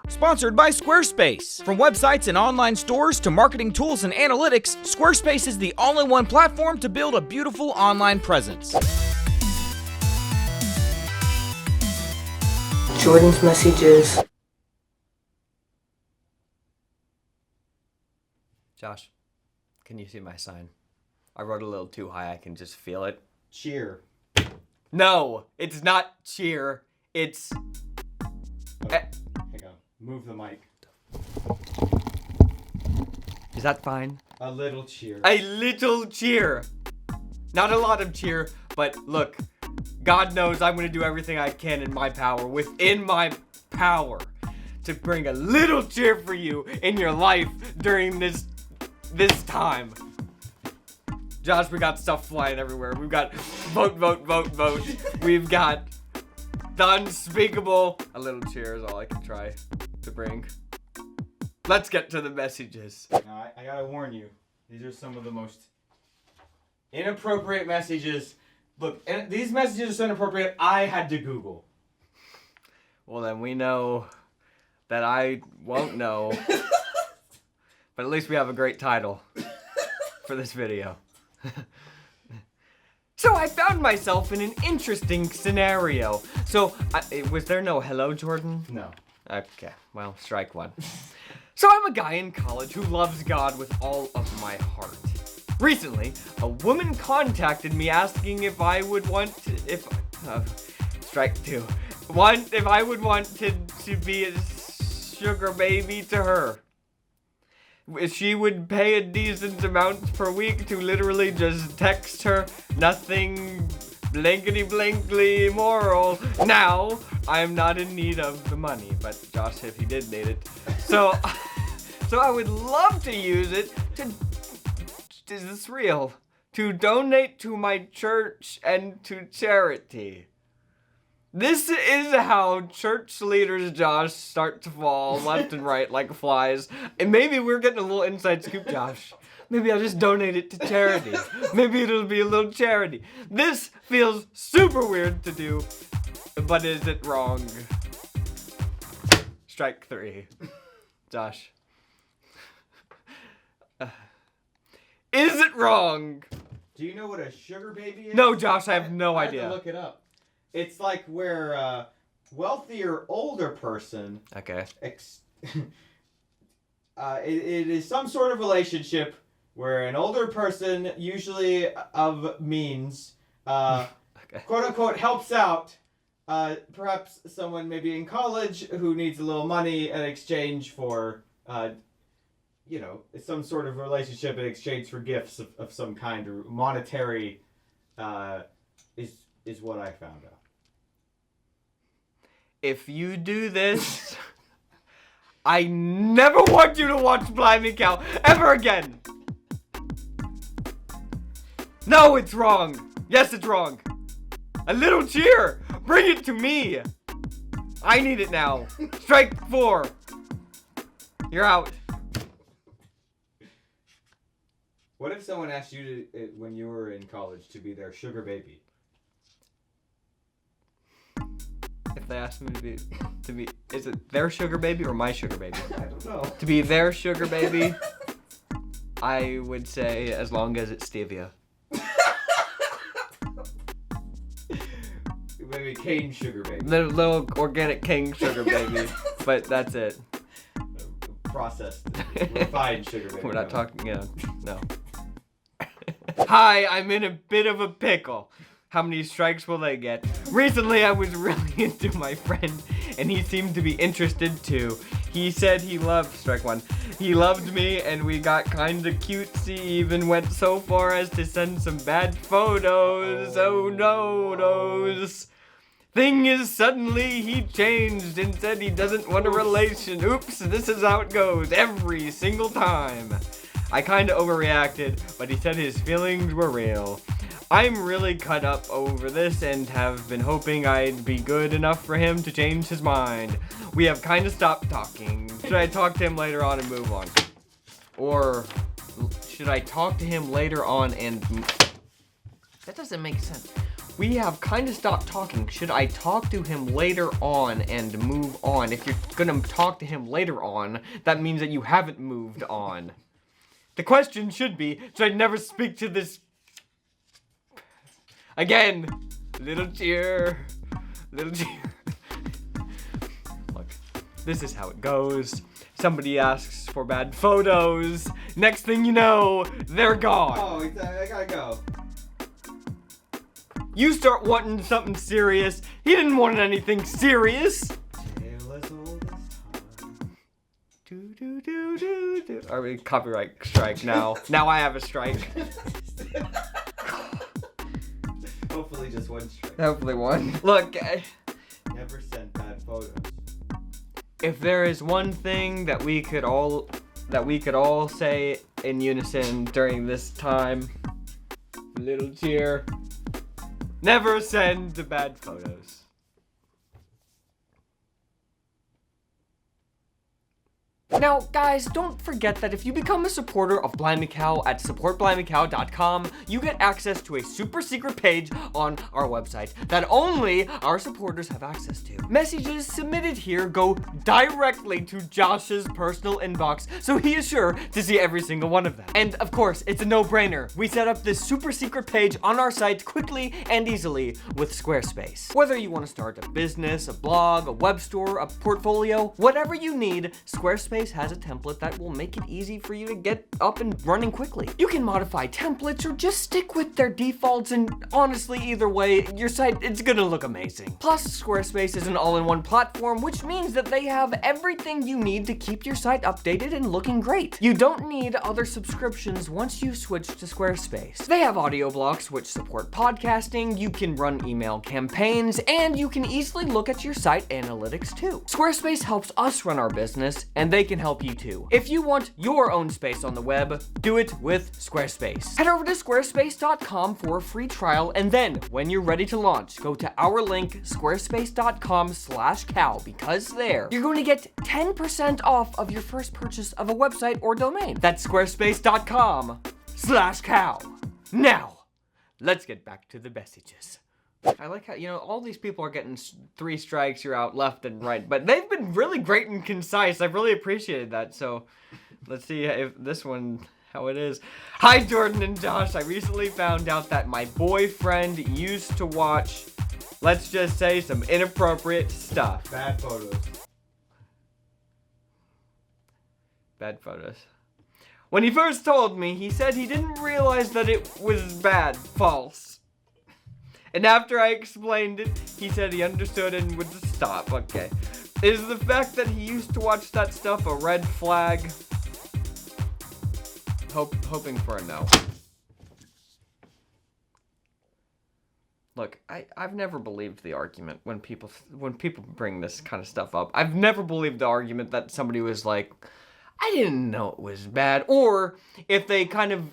Sponsored by Squarespace. From websites and online stores to marketing tools and analytics, Squarespace is the all-in-one platform to build a beautiful online presence. Jordan's Messyges. Josh, can you see my sign? I wrote a little too high, I can just feel it. Cheer. No, it's not cheer. It's... Okay. Hang on. Move the mic. Is that fine? A little cheer. A little cheer. Not a lot of cheer, but look, God knows I'm going to do everything I can in my power, within my power, to bring a little cheer for you in your life during this time. Josh, we got stuff flying everywhere. We've got vote, vote, vote, vote. We've got the unspeakable. A little cheer is all I can try to bring. Let's get to the messages. Now, I gotta warn you, these are some of the most inappropriate messages. Look, and these messages are so inappropriate, I had to Google. Well, then we know that I won't know. But at least we have a great title for this video. So I found myself in an interesting scenario. So, was there no hello, Jordan? No. Okay, well, strike one. So I'm a guy in college who loves God with all of my heart. Recently, a woman contacted me asking if I would want to, strike two. If I would want to be a sugar baby to her. She would pay a decent amount per week to literally just text her, nothing blankety-blankly immoral. Now, I'm not in need of the money, but Josh, if he did need it. So I would love to use it to, is this real? To donate to my church and to charity. This is how church leaders, Josh, start to fall left and right like flies. And maybe we're getting a little inside scoop, Josh. Maybe I'll just donate it to charity. Maybe it'll be a little charity. This feels super weird to do, but is it wrong? Strike three. Josh. Is it wrong? Do you know what a sugar baby is? No, Josh, I have no idea. I have to look it up. It's like where a wealthier older person... Okay. It is some sort of relationship where an older person, usually of means, Okay. quote-unquote, helps out perhaps someone maybe in college who needs a little money in exchange for, some sort of relationship in exchange for gifts of some kind, or monetary is what I found out. If you do this, I never want you to watch Blimey Cow ever again. No, it's wrong. Yes, it's wrong. A little cheer. Bring it to me. I need it now. Strike four. You're out. What if someone asked you to, when you were in college, to be their sugar baby? If they asked me to be, is it their sugar baby or my sugar baby? I don't know. To be their sugar baby, I would say as long as it's stevia. Maybe cane sugar baby. Little organic king sugar baby, but that's it. Processed, refined sugar baby. We're not talking, no. Hi, I'm in a bit of a pickle. How many strikes will they get? Recently, I was really into my friend, and he seemed to be interested too. He said he loved, strike one, he loved me, and we got kinda cutesy, even went so far as to send some bad photos. Oh no, those. Thing is, suddenly he changed and said he doesn't want a relation. Oops, this is how it goes every single time. I kinda overreacted, but he said his feelings were real. I'm really cut up over this and have been hoping I'd be good enough for him to change his mind. We have kinda stopped talking. Should I talk to him later on and move on? Or should I talk to him later on and... That doesn't make sense. we have kind of stopped talking. Should I talk to him later on and move on? If you're gonna talk to him later on, that means that you haven't moved on. The question should be, should I never speak to this... Again, little cheer, little cheer. Look, this is how it goes. Somebody asks for bad photos. Next thing you know, they're gone. Oh, I gotta go. You start wanting something serious. He didn't want anything serious. Are we copyright strike now? Now I have a strike. Hopefully just one strike. Hopefully one. Look, Never send bad photos. if there is one thing that we could all say in unison during this time, little cheer. Never send the bad photos. Now, guys, don't forget that if you become a supporter of Blimey Cow at supportblimeycow.com, you get access to a super secret page on our website that only our supporters have access to. Messages submitted here go directly to Josh's personal inbox, so he is sure to see every single one of them. And of course, it's a no-brainer. We set up this super secret page on our site quickly and easily with Squarespace. Whether you want to start a business, a blog, a web store, a portfolio, whatever you need, Squarespace has a template that will make it easy for you to get up and running quickly. You can modify templates or just stick with their defaults, and honestly, either way, your site, it's gonna look amazing. Plus, Squarespace is an all-in-one platform, which means that they have everything you need to keep your site updated and looking great. You don't need other subscriptions once you switch to Squarespace. They have audio blocks which support podcasting, you can run email campaigns, and you can easily look at your site analytics too. Squarespace helps us run our business, and they can help you too. If you want your own space on the web, do it with Squarespace. Head over to squarespace.com for a free trial, and then when you're ready to launch, go to our link, squarespace.com/cow, because there, you're going to get 10% off of your first purchase of a website or domain. That's squarespace.com/cow. Now, let's get back to the messages. I like how, all these people are getting 3 strikes, you're out left and right, but they've been really great and concise. I've really appreciated that. So let's see if this one, how it is. Hi, Jordan and Josh. I recently found out that my boyfriend used to watch, let's just say, some inappropriate stuff. Bad photos. Bad photos. When he first told me, he said he didn't realize that it was bad. False. And after I explained it, he said he understood and would stop. Okay. Is the fact that he used to watch that stuff a red flag? Hoping for a no. Look, I've never believed the argument when people bring this kind of stuff up. I've never believed the argument that somebody was like, I didn't know it was bad. Or if they kind of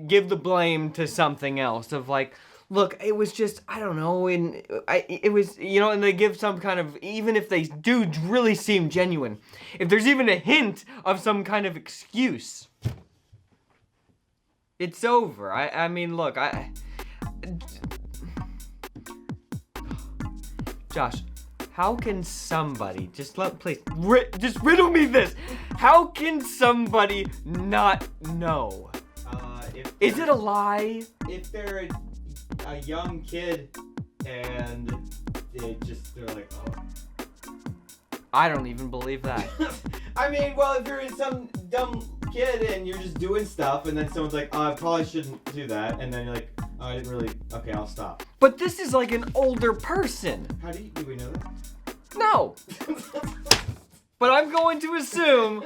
give the blame to something else of like, look, it was just, I don't know, and it was, and they give some kind of, even if they do really seem genuine, if there's even a hint of some kind of excuse, it's over. I mean, look, Josh, how can somebody, just riddle me this, how can somebody not know? Is it a lie? If they're a young kid and they're like, oh. I don't even believe that. I mean, well, if you're some dumb kid and you're just doing stuff and then someone's like, oh, I probably shouldn't do that, and then you're like, oh, I didn't really, okay, I'll stop. But this is like an older person. Do we know that? No. But I'm going to assume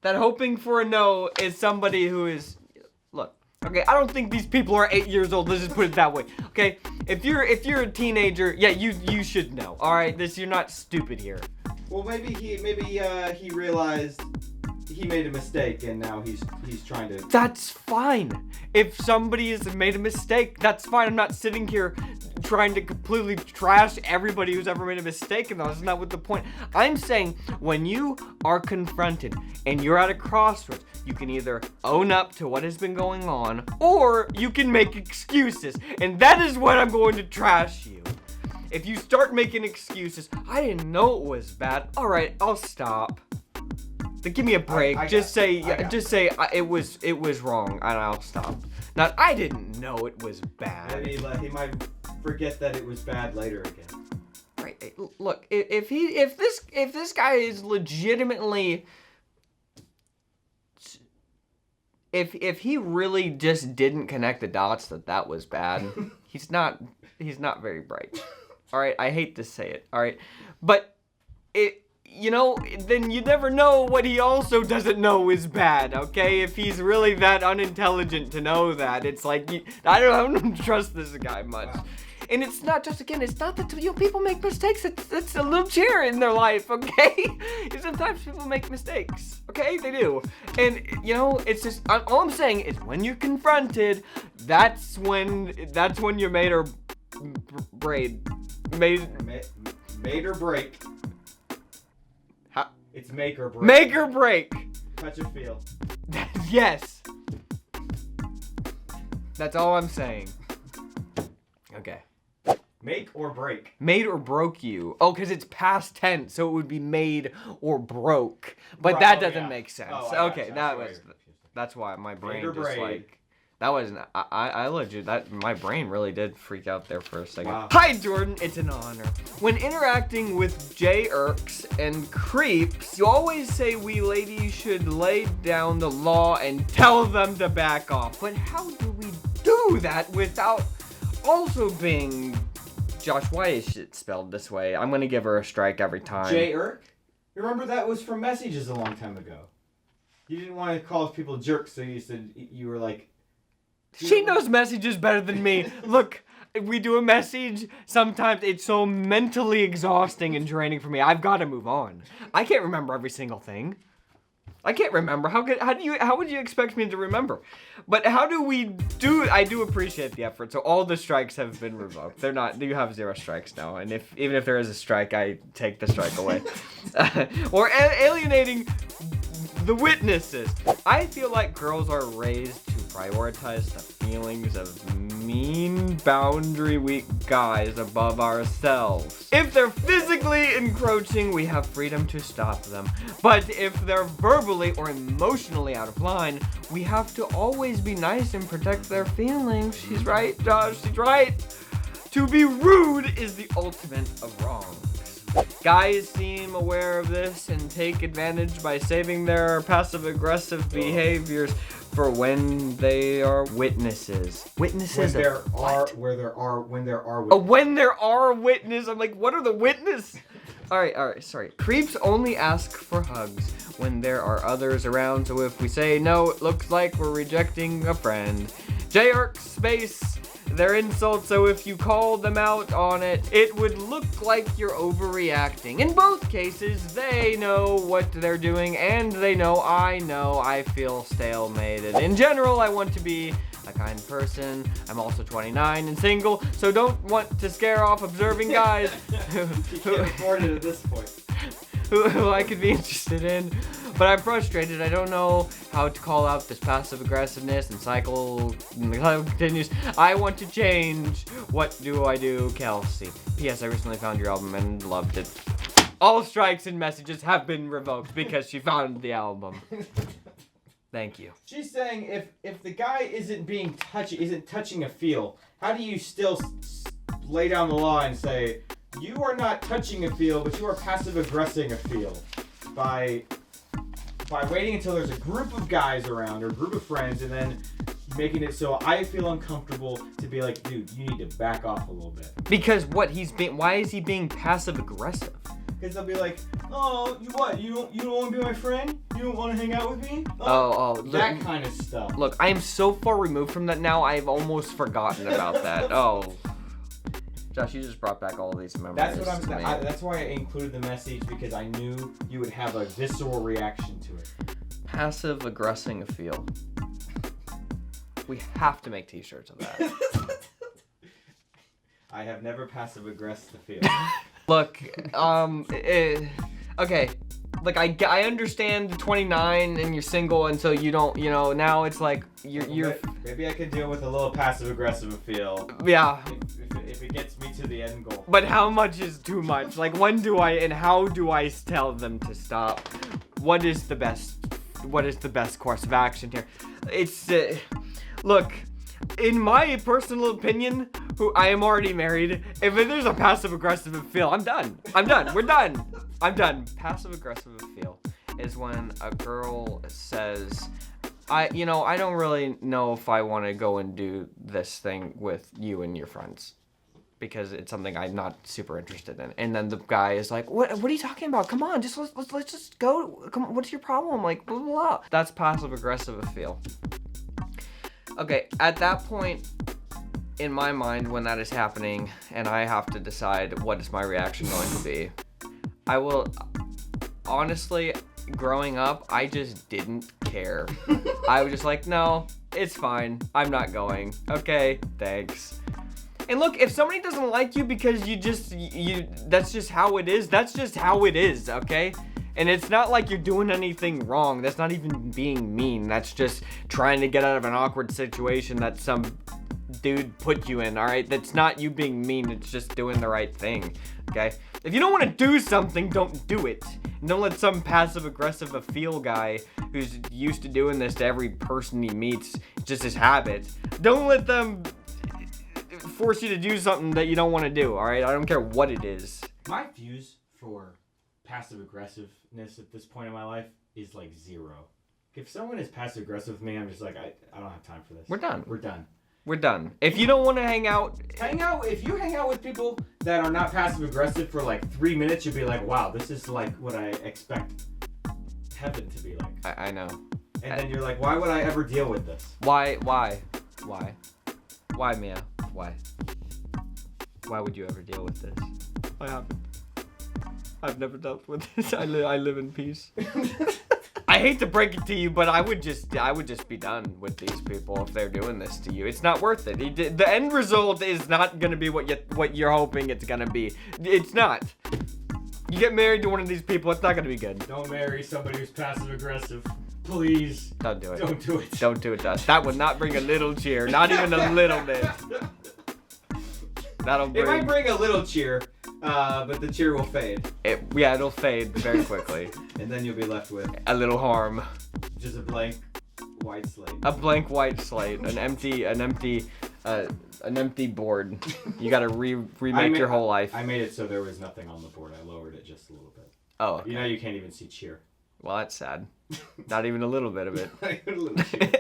that hoping for a no is somebody who is, look, okay, I don't think these people are 8 years old. Let's just put it that way. Okay, if you're a teenager, yeah, you should know. All right, you're not stupid here. Well, maybe he realized he made a mistake and now he's trying to. That's fine. If somebody has made a mistake, that's fine. I'm not sitting here trying to completely trash everybody who's ever made a mistake, and that's not what the point. I'm saying when you are confronted and you're at a crossroads, you can either own up to what has been going on, or you can make excuses, and that is what I'm going to trash you. If you start making excuses, I didn't know it was bad. All right, I'll stop. But give me a break. Just say it was wrong, and I'll stop. Not I didn't know it was bad. Maybe he might forget that it was bad later again. Right. Look, if this guy is legitimately, if he really just didn't connect the dots that was bad, he's not very bright. All right, I hate to say it. All right, but then you never know what he also doesn't know is bad, okay? If he's really that unintelligent to know that, it's like, I don't trust this guy much. Wow. And it's not just, again, it's not that, people make mistakes. It's a little cheer in their life, okay? Sometimes people make mistakes, okay? They do. And, it's just, all I'm saying is when you're confronted, that's when you're made or Made or break. It's make or break. Make or break. Touch and feel. Yes. That's all I'm saying. Okay. Make or break. Made or broke you. Oh, because it's past tense, so it would be made or broke. But right, that doesn't make sense. Okay, that's why my brain just braid. like. That wasn't. I legit. My brain really did freak out there for a second. Wow. Hi, Jordan. It's an honor. When interacting with J-Irks and creeps, you always say we ladies should lay down the law and tell them to back off. But how do we do that without also being... Josh, why is shit spelled this way? I'm gonna give her a strike every time. J-Irk? Remember that was from Messyges a long time ago. You didn't want to call people jerks, so you were like... She knows messages better than me. Look, if we do a message, sometimes it's so mentally exhausting and draining for me. I've got to move on. I can't remember every single thing. I can't remember. How would you expect me to remember? But how do we do? I do appreciate the effort. So all the strikes have been revoked. They're not. You have 0 strikes now. And even if there is a strike, I take the strike away. Or alienating the witnesses. I feel like girls are raised to prioritize the feelings of mean, boundary weak guys above ourselves. If they're physically encroaching, we have freedom to stop them. But if they're verbally or emotionally out of line, we have to always be nice and protect their feelings. She's right, Josh, she's right. To be rude is the ultimate of wrongs. Guys seem aware of this and take advantage by saving their passive-aggressive behaviors for when they are witnesses. Witnesses? When there are witnesses. Oh, when there are witnesses. I'm like, what are the witnesses? All right, sorry. Creeps only ask for hugs when there are others around, so if we say no, it looks like we're rejecting a friend. J-Arc space their insults, so if you call them out on it, it would look like you're overreacting. In both cases, they know what they're doing, and they know I feel stalemated. In general, I want to be a kind person. I'm also 29 and single, so don't want to scare off observing guys You can't afford it at this point. who I could be interested in. But I'm frustrated. I don't know how to call out this passive aggressiveness and the cycle continues. I want to change. What do I do, Kelsey? P.S. I recently found your album and loved it. All strikes and messages have been revoked because she found the album. Thank you. She's saying if the guy isn't touching a feel, how do you still lay down the law and say you are not touching a feel, but you are passive aggressing a feel by waiting until there's a group of guys around or a group of friends and then making it so I feel uncomfortable to be like, dude, you need to back off a little bit. Because why is he being passive aggressive? Because they'll be like, oh, you don't want to be my friend? You don't want to hang out with me? That kind of stuff. Look, I am so far removed from that now, I've almost forgotten about that. Oh. Josh, you just brought back all of these memories. That's what I'm saying. That's why I included the message, because I knew you would have a visceral reaction to it. Passive aggressing a feel. We have to make t-shirts of that. I have never passive aggressed the feel. Look, okay. Like, I understand 29 and you're single and so you don't, now it's like, you're... Maybe I could deal with a little passive aggressive feel. Yeah. If it gets me to the end goal. But how much is too much? Like, when do I, and how do I tell them to stop? What is the best course of action here? It's, look, in my personal opinion, I am already married. If there's a passive aggressive feel, I'm done. We're done. I'm done. Passive aggressive feel is when a girl says, I don't really know if I want to go and do this thing with you and your friends because it's something I'm not super interested in. And then the guy is like, what are you talking about? Come on, let's just go. Come on, what's your problem? Like, blah, blah, blah. That's passive aggressive feel. Okay, at that point, in my mind, when that is happening, and I have to decide what is my reaction going to be, I will, honestly, growing up, I just didn't care. I was just like, no, it's fine. I'm not going. Okay, thanks. And look, if somebody doesn't like you because that's just how it is, that's just how it is, okay? And it's not like you're doing anything wrong. That's not even being mean. That's just trying to get out of an awkward situation that some dude put you in, all right? That's not you being mean. It's just doing the right thing, okay? If you don't want to do something, don't do it. And don't let some passive-aggressive feel guy who's used to doing this to every person he meets, just his habit. Don't let them force you to do something that you don't want to do, all right? I don't care what it is. My views for passive aggressiveness at this point in my life is like 0. If someone is passive aggressive with me, I'm just like, I don't have time for this. We're done. We're done. If you don't want to hang out, if you hang out with people that are not passive aggressive for like 3 minutes, you'll be like, wow, this is like what I expect heaven to be like. I know. And then you're like, why would I ever deal with this? Why, Mia? Why? Why would you ever deal with this? I haven't. I've never dealt with this. I live in peace. I hate to break it to you, but I would just be done with these people if they're doing this to you. It's not worth it. The end result is not gonna be what you're hoping it's gonna be. It's not. You get married to one of these people, it's not gonna be good. Don't marry somebody who's passive aggressive. Please. Don't do it. Don't do it. Don't do it to us. That would not bring a little cheer. Not even a little bit. It might bring a little cheer, but the cheer will fade. It'll fade very quickly. And then you'll be left with a little harm. Just a blank white slate. A blank white slate. An empty board. You gotta remake your whole life. I made it so there was nothing on the board. I lowered it just a little bit. Oh. Okay. You can't even see cheer. Well, that's sad. Not even a little bit of it. Not even a little cheer.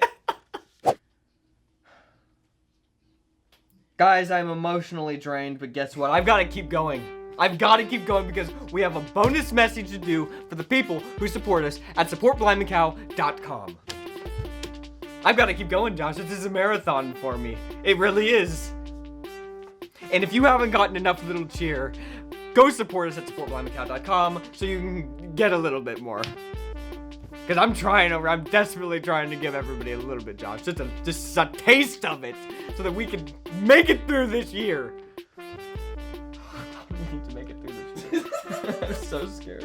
Guys, I'm emotionally drained, but guess what? I've got to keep going. I've got to keep going because we have a bonus message to do for the people who support us at supportblimeycow.com. I've got to keep going, Josh. This is a marathon for me. It really is. And if you haven't gotten enough little cheer, go support us at supportblimeycow.com so you can get a little bit more. Because I'm desperately trying to give everybody a little bit, Josh. Just a taste of it so that we can make it through this year. We need to make it through this year. I'm so scared.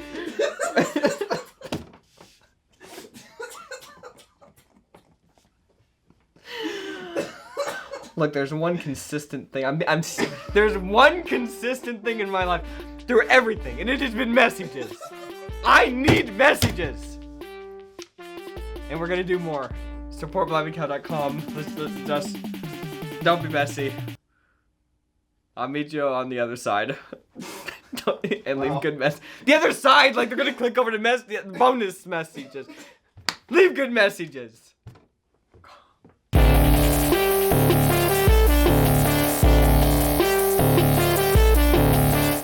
Look, there's one consistent thing. There's one consistent thing in my life through everything, and it has been messages. I need messages. And we're gonna do more. SupportBlimeyCow.com. Let's just don't be messy. I'll meet you on the other side. And leave good mess. The other side, like they're gonna click over to bonus messages. Leave good messages.